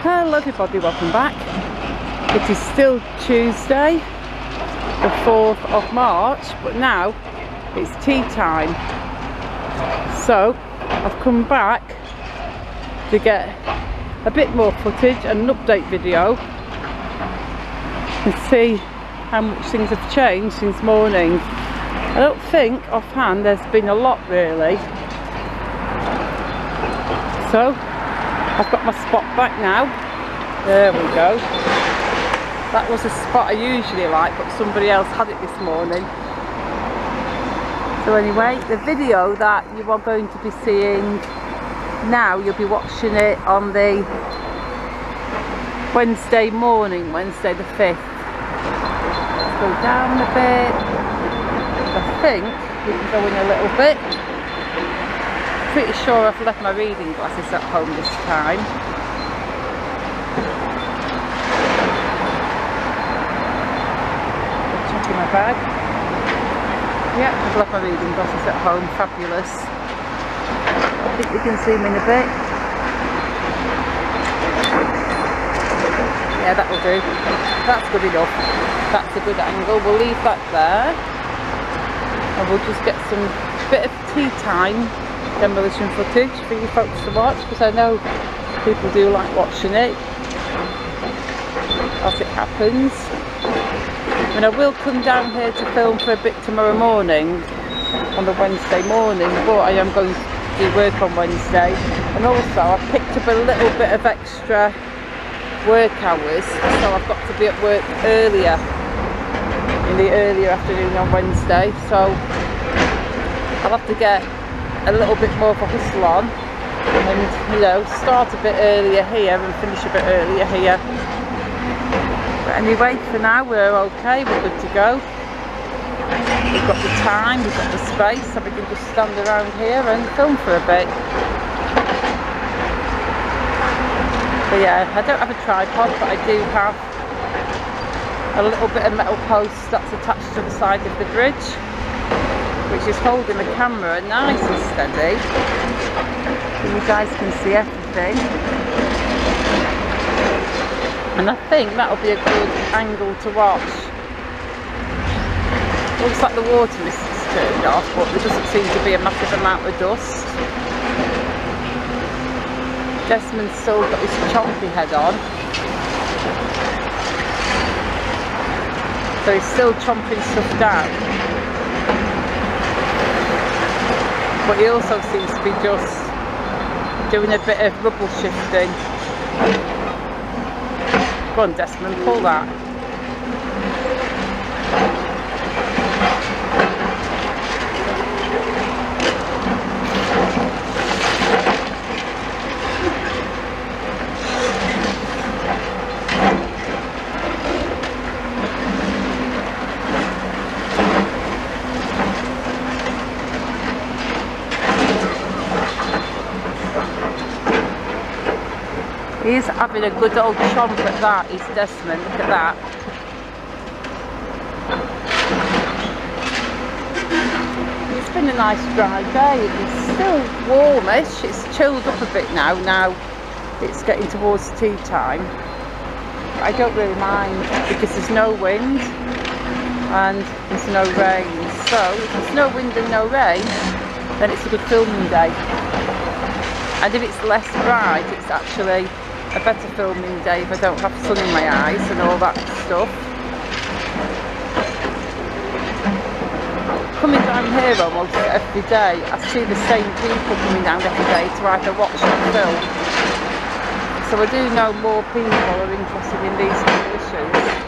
Hello everybody, welcome back. It is still Tuesday the 4th of March, but now it's tea time. So I've come back to get a bit more footage and an update video and see how much things have changed since morning. I don't think offhand there's been a lot really. So I've got my spot back now. There we go. That was a spot I usually like, but somebody else had it this morning. So anyway, the video that you are going to be seeing now, you'll be watching it on the Wednesday morning, Wednesday the 5th. Let's go down a bit. I think we can go in a little bit. Pretty sure I've left my reading glasses at home this time. Checking my bag. Yeah, I've left my reading glasses at home. Fabulous. I think you can see them in a bit. Yeah, that will do. That's good enough. That's a good angle. We'll leave that there. And we'll just get some bit of tea time demolition footage for you folks to watch, because I know people do like watching it as it happens. And I will come down here to film for a bit tomorrow morning, on the Wednesday morning, but I am going to do work on Wednesday. And also I've picked up a little bit of extra work hours, so I've got to be at work earlier, in the earlier afternoon on Wednesday, so I'll have to get a little bit more of a hustle on and, you know, start a bit earlier here and finish a bit earlier here. But anyway, for now we're okay, we're good to go. We've got the time, we've got the space, so we can just stand around here and film for a bit. But yeah, I don't have a tripod, but I do have a little bit of metal post that's attached to the side of the bridge, which is holding the camera nice and steady, so you guys can see everything. And I think that'll be a good angle to watch. Looks like the water mist is turned off, but there doesn't seem to be a massive amount of dust. Desmond's still got his chompy head on, so he's still chomping stuff down. But he also seems to be just doing a bit of rubble shifting. Go on Desmond, pull that. He's having a good old chomp at that, is Desmond, look at that. It's been a nice dry day, it's still warmish, it's chilled up a bit now it's getting towards tea time. I don't really mind, because there's no wind and there's no rain. So if there's no wind and no rain, then it's a good filming day. And if it's less bright, it's actually a better filming day if I don't have sun in my eyes and all that stuff. Coming down here almost every day, I see the same people coming down every day to either watch or film. So I do know more people are interested in these demolitions.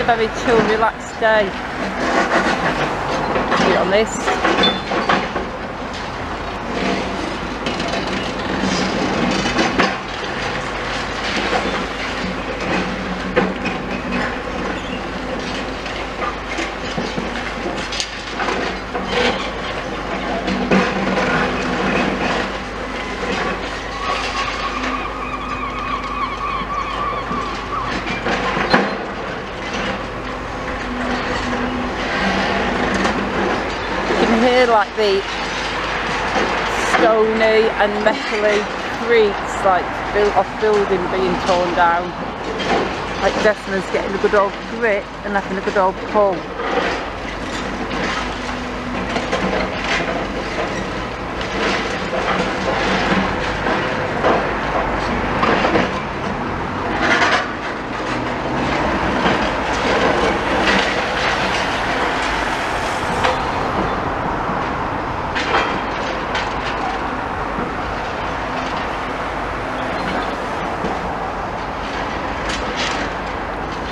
Very chill, relaxed day, to be honest. hear like the stony and metally creaks like of building being torn down. Like Desmond's getting a good old grip and having a good old pull.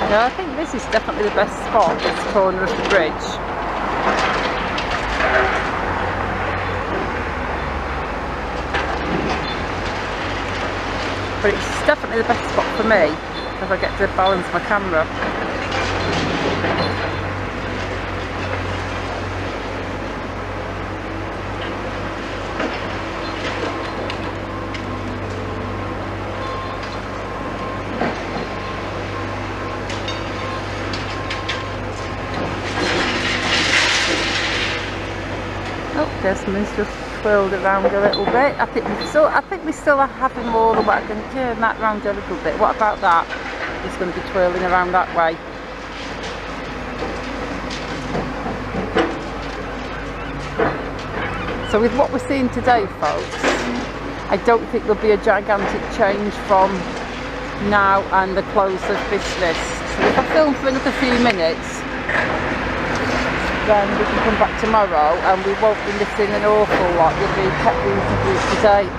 Yeah, I think this is definitely the best spot, this corner of the bridge. But it's definitely the best spot for me, if I get to balance my camera. Desmond's just twirled around a little bit. I think we still are having more than what I can turn that round a little bit. What about that? He's going to be twirling around that way. So with what we're seeing today, folks, I don't think there'll be a gigantic change from now and the close of business. So if I film for another few minutes, then we can come back tomorrow and we won't be missing an awful lot. We'll be kept reasonably up to date.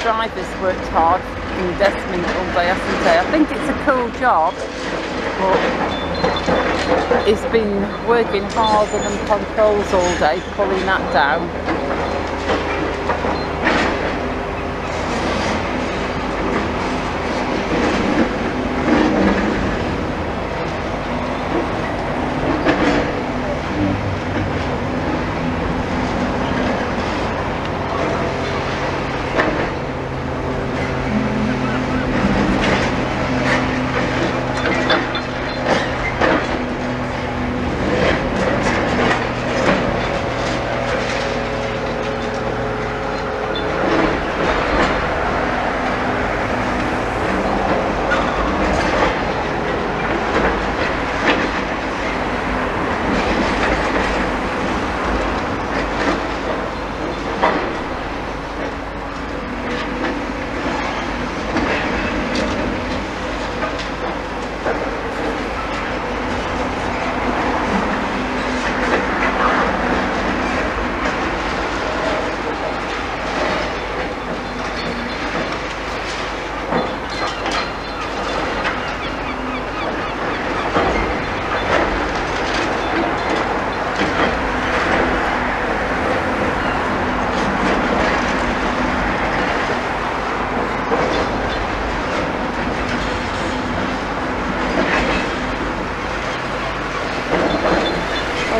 Driver's worked hard in Desmond all day, hasn't he? I think it's a cool job, but he's been working harder than controls all day, pulling that down.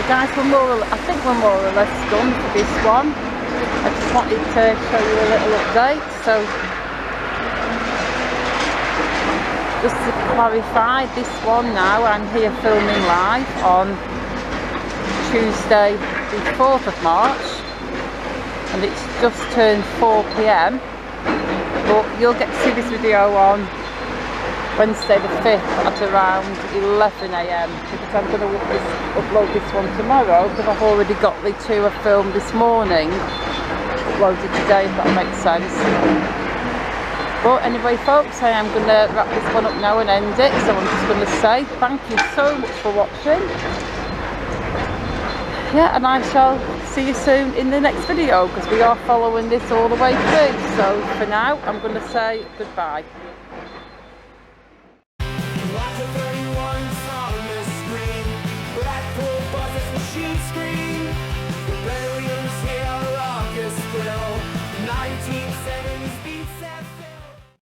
Guys, I think we're more or less done for this one. I just wanted to show you a little update. So just to clarify, this one now, I'm here filming live on Tuesday the 4th of March and it's just turned 4 PM, but you'll get to see this video on Wednesday the 5th at around 11 AM because I'm going to upload this one tomorrow because I've already got the two I filmed this morning uploaded today, if that makes sense. But anyway folks, I am going to wrap this one up now and end it, so I'm just going to say thank you so much for watching. Yeah, and I shall see you soon in the next video, because we are following this all the way through. So for now, I'm going to say goodbye.